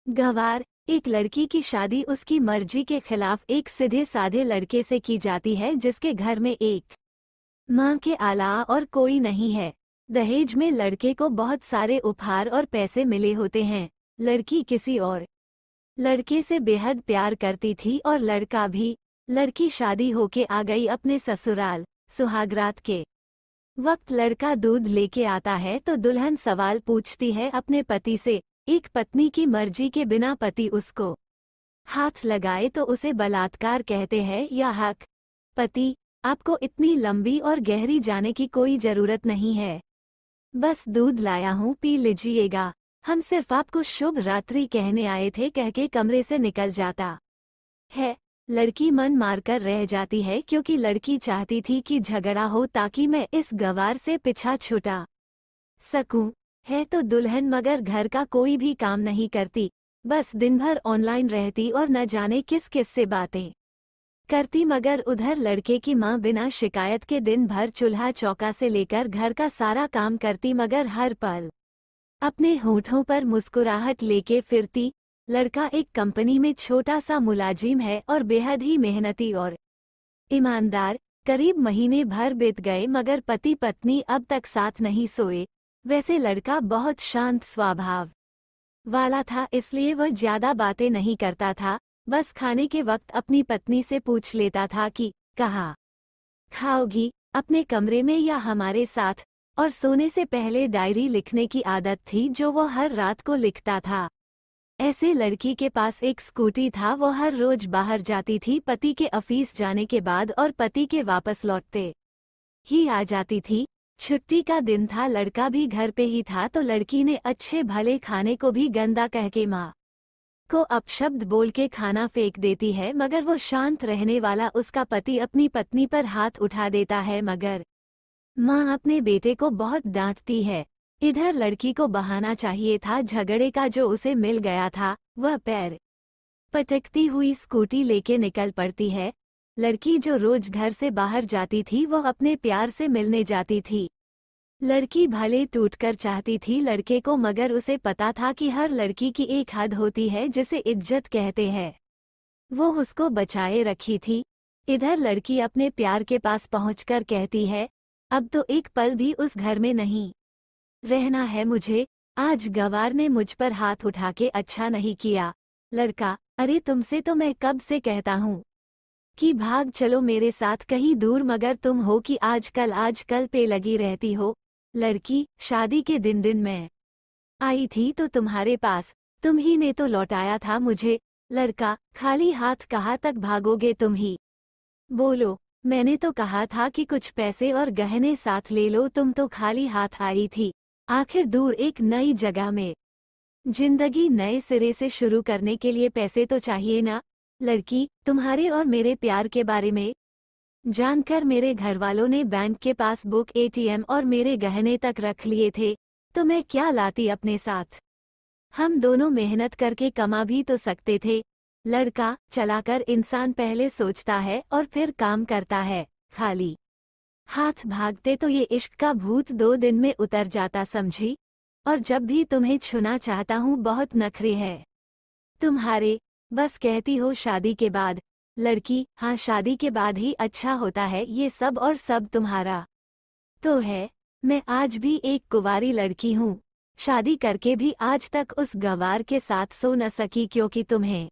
गंवार। एक लड़की की शादी उसकी मर्जी के खिलाफ एक सीधे साधे लड़के से की जाती है जिसके घर में एक माँ के अलावा और कोई नहीं है। दहेज में लड़के को बहुत सारे उपहार और पैसे मिले होते हैं। लड़की किसी और लड़के से बेहद प्यार करती थी और लड़का भी। लड़की शादी होके आ गई अपने ससुराल। सुहागरात के वक्त लड़का दूध लेके आता है तो दुल्हन सवाल पूछती है अपने पति से। एक पत्नी की मर्जी के बिना पति उसको हाथ लगाए तो उसे बलात्कार कहते हैं या हक। पति, आपको इतनी लंबी और गहरी जाने की कोई जरूरत नहीं है। बस दूध लाया हूँ, पी लीजिएगा। हम सिर्फ आपको शुभ रात्रि कहने आए थे, कह के कमरे से निकल जाता है। लड़की मन मारकर रह जाती है क्योंकि लड़की चाहती थी कि झगड़ा हो ताकि मैं इस गंवार से पीछा छुटा सकूं। है तो दुल्हन मगर घर का कोई भी काम नहीं करती, बस दिन भर ऑनलाइन रहती और न जाने किस किस से बातें करती। मगर उधर लड़के की माँ बिना शिकायत के दिन भर चूल्हा चौका से लेकर घर का सारा काम करती मगर हर पल अपने होठों पर मुस्कुराहट लेके फिरती। लड़का एक कंपनी में छोटा सा मुलाजिम है और बेहद ही मेहनती और ईमानदार। करीब महीने भर बीत गए मगर पति पत्नी अब तक साथ नहीं सोए। वैसे लड़का बहुत शांत स्वभाव वाला था, इसलिए वह ज्यादा बातें नहीं करता था। बस खाने के वक्त अपनी पत्नी से पूछ लेता था कि कहाँ खाओगी, अपने कमरे में या हमारे साथ। और सोने से पहले डायरी लिखने की आदत थी जो वो हर रात को लिखता था। ऐसे लड़की के पास एक स्कूटी था, वो हर रोज बाहर जाती थी पति के ऑफिस जाने के बाद और पति के वापस लौटते ही आ जाती थी। छुट्टी का दिन था, लड़का भी घर पे ही था तो लड़की ने अच्छे भले खाने को भी गंदा कह के माँ को अपशब्द बोल के खाना फेंक देती है। मगर वो शांत रहने वाला उसका पति अपनी पत्नी पर हाथ उठा देता है मगर माँ अपने बेटे को बहुत डांटती है। इधर लड़की को बहाना चाहिए था झगड़े का जो उसे मिल गया था। वह पैर पटकती हुई स्कूटी लेके निकल पड़ती है। लड़की जो रोज घर से बाहर जाती थी वह अपने प्यार से मिलने जाती थी। लड़की भले टूटकर चाहती थी लड़के को मगर उसे पता था कि हर लड़की की एक हद होती है जिसे इज्जत कहते हैं। वो उसको बचाए रखी थी। इधर लड़की अपने प्यार के पास पहुंचकर कहती है, अब तो एक पल भी उस घर में नहीं रहना है मुझे। आज गंवार ने मुझ पर हाथ उठा के अच्छा नहीं किया। लड़का, अरे तुमसे तो मैं कब से कहता हूँ कि भाग चलो मेरे साथ कहीं दूर, मगर तुम हो कि आजकल पे लगी रहती हो। लड़की, शादी के दिन मैं आई थी तो तुम्हारे पास, तुम ही ने तो लौटाया था मुझे। लड़का, खाली हाथ कहाँ तक भागोगे तुम ही बोलो। मैंने तो कहा था कि कुछ पैसे और गहने साथ ले लो, तुम तो खाली हाथ आई थी। आखिर दूर एक नई जगह में जिंदगी नए सिरे से शुरू करने के लिए पैसे तो चाहिए ना। लड़की, तुम्हारे और मेरे प्यार के बारे में जानकर मेरे घरवालों ने बैंक के पासबुक, एटीएम और मेरे गहने तक रख लिए थे, तो मैं क्या लाती अपने साथ। हम दोनों मेहनत करके कमा भी तो सकते थे। लड़का, चलाकर इंसान पहले सोचता है और फिर काम करता है। खाली हाथ भागते तो ये इश्क का भूत 2 दिन में उतर जाता, समझी। और जब भी तुम्हें छूना चाहता हूँ बहुत नखरे है तुम्हारे। बस कहती हो शादी के बाद। लड़की, हाँ शादी के बाद ही अच्छा होता है ये सब, और सब तुम्हारा तो है। मैं आज भी एक कुंवारी लड़की हूँ, शादी करके भी आज तक उस गंवार के साथ सो न सकी क्योंकि तुम्हें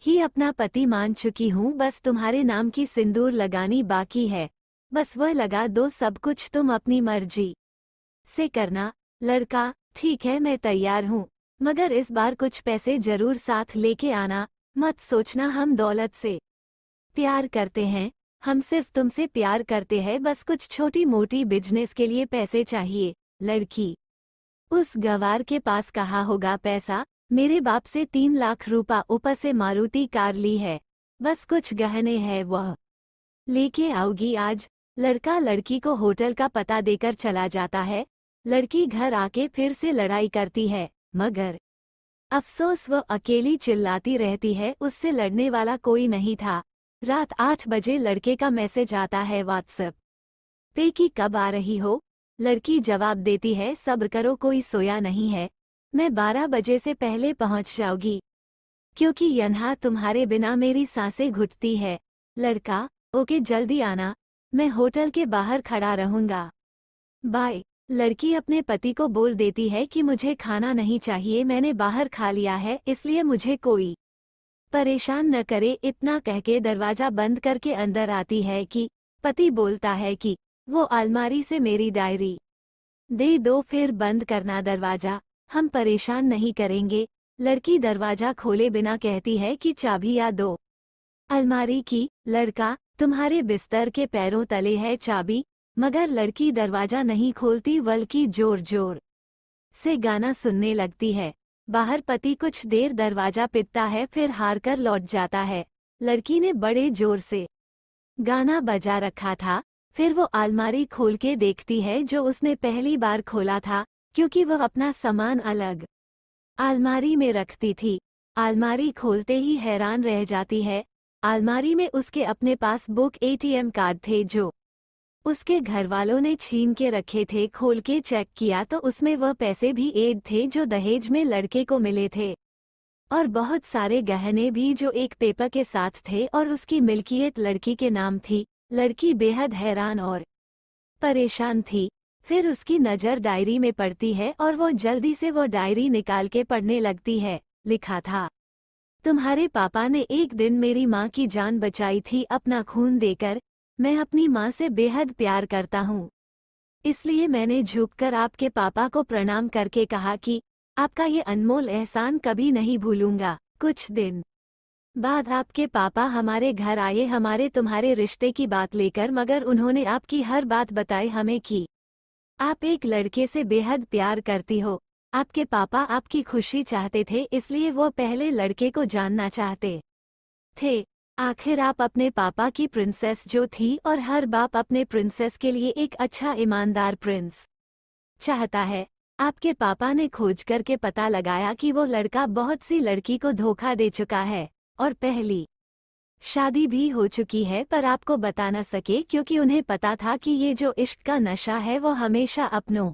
ही अपना पति मान चुकी हूँ। बस तुम्हारे नाम की सिंदूर लगानी बाकी है, बस वह लगा दो, सब कुछ तुम अपनी मर्जी से करना। लड़का, ठीक है मैं तैयार हूँ, मगर इस बार कुछ पैसे जरूर साथ लेके आना। मत सोचना हम दौलत से प्यार करते हैं, हम सिर्फ तुमसे प्यार करते हैं, बस कुछ छोटी मोटी बिजनेस के लिए पैसे चाहिए। लड़की, उस गंवार के पास कहाँ होगा पैसा, मेरे बाप से 3 लाख रुपया ऊपर से मारुति कार ली है, बस कुछ गहने हैं वह लेके आओगी आज। लड़का लड़की को होटल का पता देकर चला जाता है। लड़की घर आके फिर से लड़ाई करती है मगर अफसोस वह अकेली चिल्लाती रहती है, उससे लड़ने वाला कोई नहीं था। रात 8 बजे लड़के का मैसेज आता है व्हाट्सएप पे कि कब आ रही हो। लड़की जवाब देती है, सब्र करो कोई सोया नहीं है। मैं 12 बजे से पहले पहुंच जाऊंगी, क्योंकि यहाँ तुम्हारे बिना मेरी सांसें घुटती है। लड़का, ओके जल्दी आना, मैं होटल के बाहर खड़ा रहूंगा। बाय। लड़की अपने पति को बोल देती है कि मुझे खाना नहीं चाहिए, मैंने बाहर खा लिया है, इसलिए मुझे कोई परेशान न करे। इतना कहके दरवाजा बंद करके अंदर आती है कि पति बोलता है कि वो अलमारी से मेरी डायरी दे दो, फिर बंद करना दरवाजा, हम परेशान नहीं करेंगे। लड़की दरवाजा खोले बिना कहती है कि चाबियां दो अलमारी की। लड़का, तुम्हारे बिस्तर के पैरों तले है चाबी। मगर लड़की दरवाजा नहीं खोलती बल्कि जोर जोर से गाना सुनने लगती है। बाहर पति कुछ देर दरवाजा पीटता है, फिर हार कर लौट जाता है। लड़की ने बड़े जोर से गाना बजा रखा था। फिर वो अलमारी खोल के देखती है जो उसने पहली बार खोला था, क्योंकि वह अपना सामान अलग अलमारी में रखती थी। अलमारी खोलते ही हैरान रह जाती है। अलमारी में उसके अपने पास बुक एटीएम कार्ड थे जो उसके घरवालों ने छीन के रखे थे। खोल के चेक किया तो उसमें वह पैसे भी ऐड थे जो दहेज में लड़के को मिले थे, और बहुत सारे गहने भी जो एक पेपर के साथ थे, और उसकी मिल्कियत लड़की के नाम थी। लड़की बेहद हैरान और परेशान थी। फिर उसकी नज़र डायरी में पड़ती है और वो जल्दी से वो डायरी निकाल के पढ़ने लगती है। लिखा था, तुम्हारे पापा ने एक दिन मेरी माँ की जान बचाई थी अपना खून देकर। मैं अपनी माँ से बेहद प्यार करता हूँ, इसलिए मैंने झुककर आपके पापा को प्रणाम करके कहा कि आपका ये अनमोल एहसान कभी नहीं भूलूंगा। कुछ दिन बाद आपके पापा हमारे घर आए हमारे तुम्हारे रिश्ते की बात लेकर, मगर उन्होंने आपकी हर बात बताई हमें कि आप एक लड़के से बेहद प्यार करती हो। आपके पापा आपकी खुशी चाहते थे, इसलिए वो पहले लड़के को जानना चाहते थे। आखिर आप अपने पापा की प्रिंसेस जो थी, और हर बाप अपने प्रिंसेस के लिए एक अच्छा ईमानदार प्रिंस चाहता है। आपके पापा ने खोज करके पता लगाया कि वो लड़का बहुत सी लड़की को धोखा दे चुका है, और पहली शादी भी हो चुकी है, पर आपको बता न सके क्योंकि उन्हें पता था कि ये जो इश्क का नशा है वो हमेशा अपनों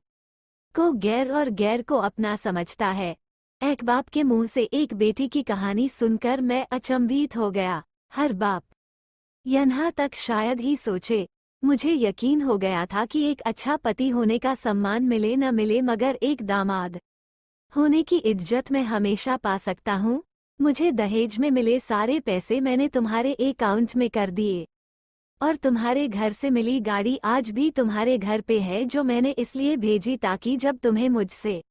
को गैर और गैर को अपना समझता है। एक बाप के मुंह से एक बेटी की कहानी सुनकर मैं अचंभित हो गया। हर बाप यहाँ तक शायद ही सोचे। मुझे यकीन हो गया था कि एक अच्छा पति होने का सम्मान मिले न मिले, मगर एक दामाद होने की इज्जत मैं हमेशा पा सकता हूँ। मुझे दहेज में मिले सारे पैसे मैंने तुम्हारे अकाउंट में कर दिए, और तुम्हारे घर से मिली गाड़ी आज भी तुम्हारे घर पे है, जो मैंने इसलिए भेजी ताकि जब तुम्हें मुझसे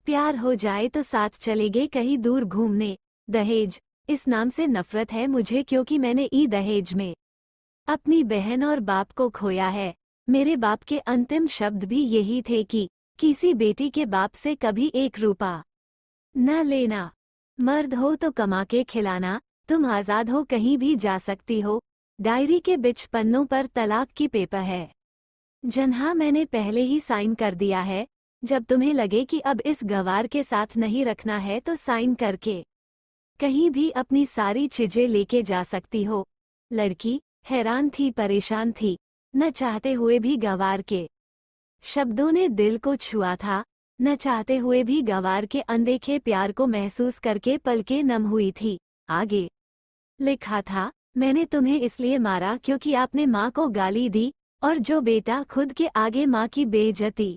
प्यार हो जाए तो साथ चलेगे कहीं दूर घूमने। दहेज, इस नाम से नफरत है मुझे, क्योंकि मैंने दहेज में अपनी बहन और बाप को खोया है। मेरे बाप के अंतिम शब्द भी यही थे कि किसी बेटी के बाप से कभी 1 रुपया न लेना। मर्द हो तो कमा के खिलाना, तुम आज़ाद हो कहीं भी जा सकती हो। डायरी के बिच पन्नों पर तलाक की पेपर है, जन्हा मैंने पहले ही साइन कर दिया है। जब तुम्हें लगे कि अब इस गवार के साथ नहीं रखना है तो साइन करके कहीं भी अपनी सारी चीजें लेके जा सकती हो। लड़की हैरान थी, परेशान थी, न चाहते हुए भी गवार के शब्दों ने दिल को छुआ था। न चाहते हुए भी गवार के अनदेखे प्यार को महसूस करके पलकें नम हुई थी। आगे लिखा था, मैंने तुम्हें इसलिए मारा क्योंकि आपने माँ को गाली दी, और जो बेटा खुद के आगे माँ की बेइज्जती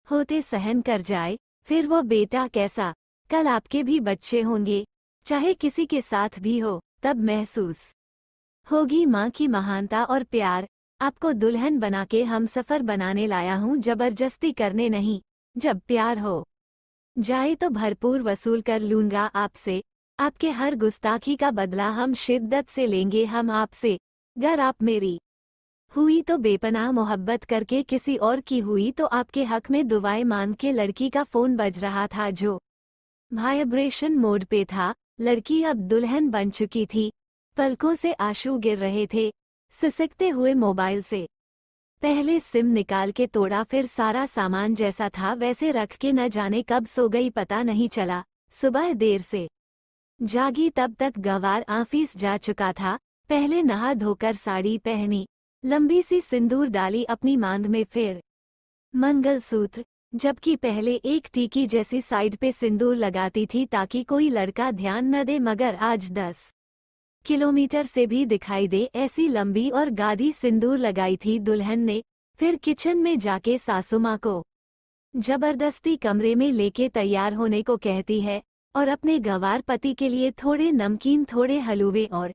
होते सहन कर जाए, फिर वो बेटा कैसा। कल आपके भी बच्चे होंगे, चाहे किसी के साथ भी हो, तब महसूस होगी माँ की महानता और प्यार। आपको दुल्हन बना के हमसफर बनाने लाया हूँ, जबरदस्ती करने नहीं। जब प्यार हो जाए तो भरपूर वसूल कर लूंगा आपसे। आपके हर गुस्ताखी का बदला हम शिद्दत से लेंगे हम आपसे। अगर आप मेरी हुई तो बेपनाह मोहब्बत करके किसी और की हुई तो आपके हक में दुआएं मांग के। लड़की का फोन बज रहा था जो वाइब्रेशन मोड पे था। लड़की अब दुल्हन बन चुकी थी, पलकों से आंसू गिर रहे थे। सिसकते हुए मोबाइल से पहले सिम निकाल के तोड़ा, फिर सारा सामान जैसा था वैसे रख के न जाने कब सो गई पता नहीं चला। सुबह देर से जागी तब तक गवार ऑफिस जा चुका था। पहले नहा धोकर साड़ी पहनी, लंबी सी सिंदूर डाली अपनी मांग में, फिर मंगलसूत्र, जबकि पहले एक टीकी जैसी साइड पे सिंदूर लगाती थी ताकि कोई लड़का ध्यान न दे, मगर आज 10 किलोमीटर से भी दिखाई दे ऐसी लंबी और गाढ़ी सिंदूर लगाई थी दुल्हन ने। फिर किचन में जाके सासू माँ को जबरदस्ती कमरे में लेके तैयार होने को कहती है और अपने गंवार पति के लिए थोड़े नमकीन, थोड़े हलवे और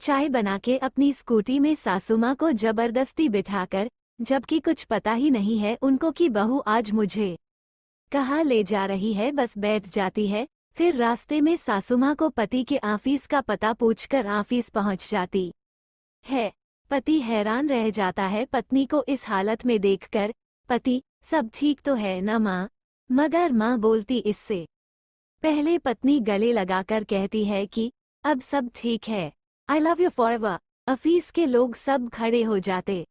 चाय बना के अपनी स्कूटी में सासू माँ को जबरदस्ती बिठाकर, जबकि कुछ पता ही नहीं है उनको कि बहू आज मुझे कहाँ ले जा रही है, बस बैठ जाती है। फिर रास्ते में सासू माँ को पति के ऑफिस का पता पूछकर ऑफिस पहुँच जाती है। पति हैरान रह जाता है पत्नी को इस हालत में देखकर। पति, सब ठीक तो है ना माँ? मगर माँ बोलती इससे पहले पत्नी गले लगाकर कहती है कि अब सब ठीक है, I love you forever. Office के लोग सब खड़े हो जाते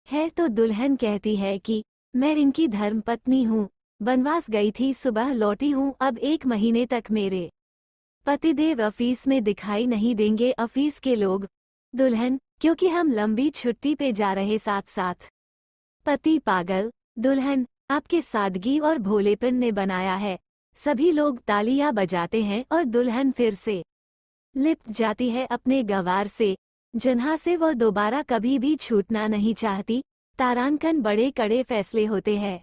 है तो दुल्हन कहती है कि मैं इनकी धर्मपत्नी हूँ, बनवास गई थी, सुबह लौटी हूँ, अब 1 महीने तक मेरे पतिदेव ऑफिस में दिखाई नहीं देंगे। ऑफिस के लोग, दुल्हन, क्योंकि हम लंबी छुट्टी पे जा रहे साथ साथ। पति, पागल, दुल्हन, आपके सादगी और भोलेपन ने बनाया है। सभी लोग तालियां बजाते हैं और दुल्हन फिर से लिपट जाती है अपने गंवार से, जिन्हा से वह दोबारा कभी भी छूटना नहीं चाहती। तारांकन बड़े कड़े फैसले होते हैं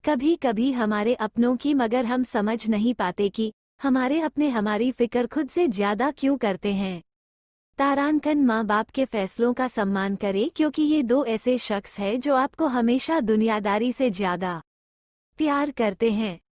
कभी कभी हमारे अपनों की, मगर हम समझ नहीं पाते कि हमारे अपने हमारी फिक्र खुद से ज्यादा क्यों करते हैं। तारांकन माँ बाप के फैसलों का सम्मान करे, क्योंकि ये 2 ऐसे शख्स हैं जो आपको हमेशा दुनियादारी से ज्यादा प्यार करते हैं।